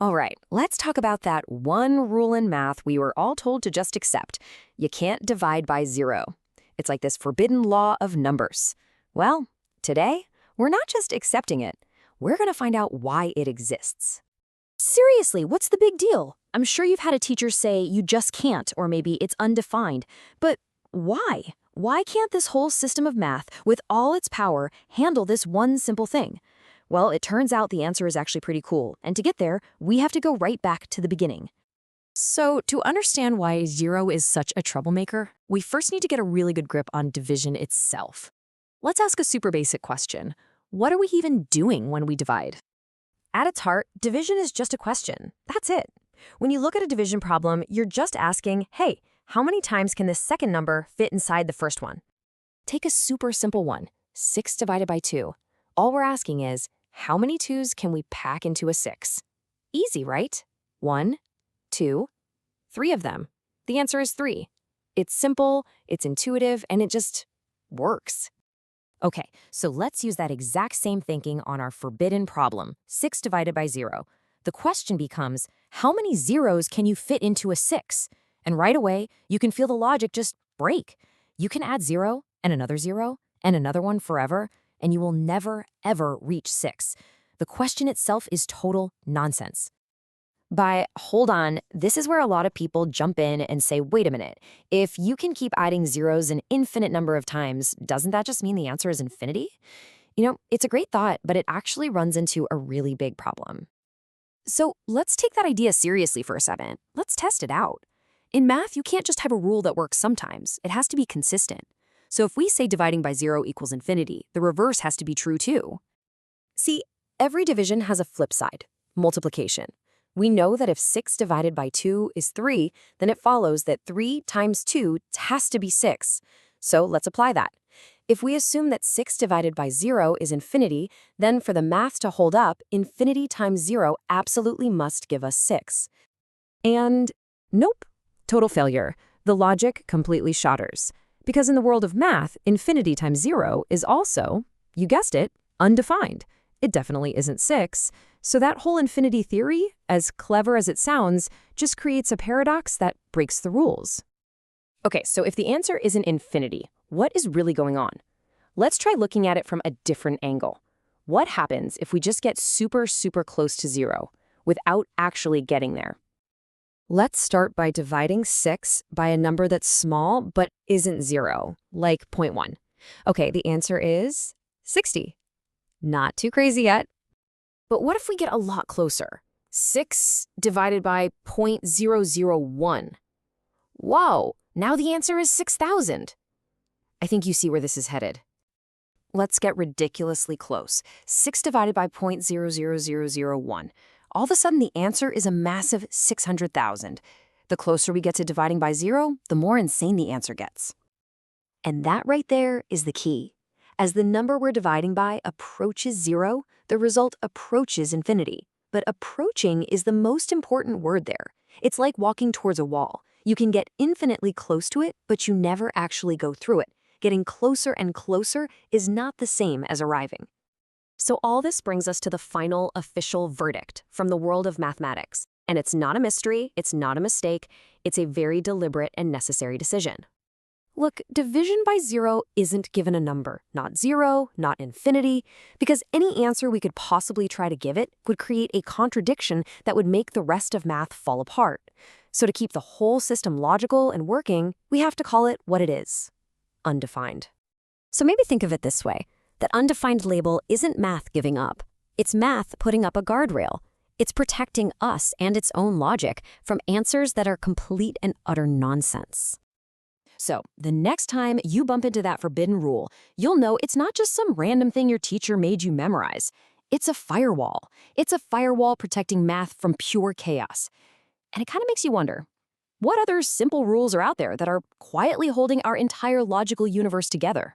All right, let's talk about that one rule in math we were all told to just accept. You can't divide by zero. It's like this forbidden law of numbers. Well, today, we're not just accepting it. We're going to find out why it exists. Seriously, what's the big deal? I'm sure you've had a teacher say you just can't, or maybe it's undefined. But why? Why can't this whole system of math, with all its power, handle this one simple thing? Well, it turns out the answer is actually pretty cool, and to get there, we have to go right back to the beginning. So, to understand why zero is such a troublemaker, we first need to get a really good grip on division itself. Let's ask a super basic question. What are we even doing when we divide? At its heart, division is just a question. That's it. When you look at a division problem, you're just asking, hey, how many times can this second number fit inside the first one? Take a super simple one, 6 divided by 2. All we're asking is, how many 2's can we pack into a 6? Easy, right? 1, 2, 3 of them. The answer is 3. It's simple, it's intuitive, and it just works. Okay, so let's use that exact same thinking on our forbidden problem, 6 divided by 0. The question becomes, how many zeros can you fit into a 6? And right away, you can feel the logic just break. You can add 0 and another one forever, and you will never, ever reach 6. The question itself is total nonsense. Hold on, this is where a lot of people jump in and say, wait a minute, if you can keep adding zeros an infinite number of times, doesn't that just mean the answer is infinity? It's a great thought, but it actually runs into a really big problem. So let's take that idea seriously for a second. Let's test it out. In math, you can't just have a rule that works sometimes. It has to be consistent. So if we say dividing by 0 equals infinity, the reverse has to be true too. See, every division has a flip side, multiplication. We know that if 6 divided by 2 is 3, then it follows that 3 times 2 has to be 6. So let's apply that. If we assume that 6 divided by 0 is infinity, then for the math to hold up, infinity times 0 absolutely must give us 6. And nope, total failure. The logic completely shatters. Because in the world of math, infinity times 0 is also, you guessed it, undefined. It definitely isn't 6. So that whole infinity theory, as clever as it sounds, just creates a paradox that breaks the rules. Okay, so if the answer isn't infinity, what is really going on? Let's try looking at it from a different angle. What happens if we just get super, super close to 0 without actually getting there? Let's start by dividing 6 by a number that's small but isn't 0, like 0.1. Okay, the answer is 60. Not too crazy yet. But what if we get a lot closer? 6 divided by 0.001. Whoa, now the answer is 6,000. I think you see where this is headed. Let's get ridiculously close. 6 divided by 0.00001. All of a sudden, the answer is a massive 600,000. The closer we get to dividing by 0, the more insane the answer gets. And that right there is the key. As the number we're dividing by approaches 0, the result approaches infinity. But approaching is the most important word there. It's like walking towards a wall. You can get infinitely close to it, but you never actually go through it. Getting closer and closer is not the same as arriving. So all this brings us to the final official verdict from the world of mathematics. And it's not a mystery, it's not a mistake, it's a very deliberate and necessary decision. Look, division by 0 isn't given a number, not 0, not infinity, because any answer we could possibly try to give it would create a contradiction that would make the rest of math fall apart. So to keep the whole system logical and working, we have to call it what it is: undefined. So maybe think of it this way. That undefined label isn't math giving up. It's math putting up a guardrail. It's protecting us and its own logic from answers that are complete and utter nonsense. So the next time you bump into that forbidden rule, you'll know it's not just some random thing your teacher made you memorize. It's a firewall. It's a firewall protecting math from pure chaos. And it kind of makes you wonder, what other simple rules are out there that are quietly holding our entire logical universe together?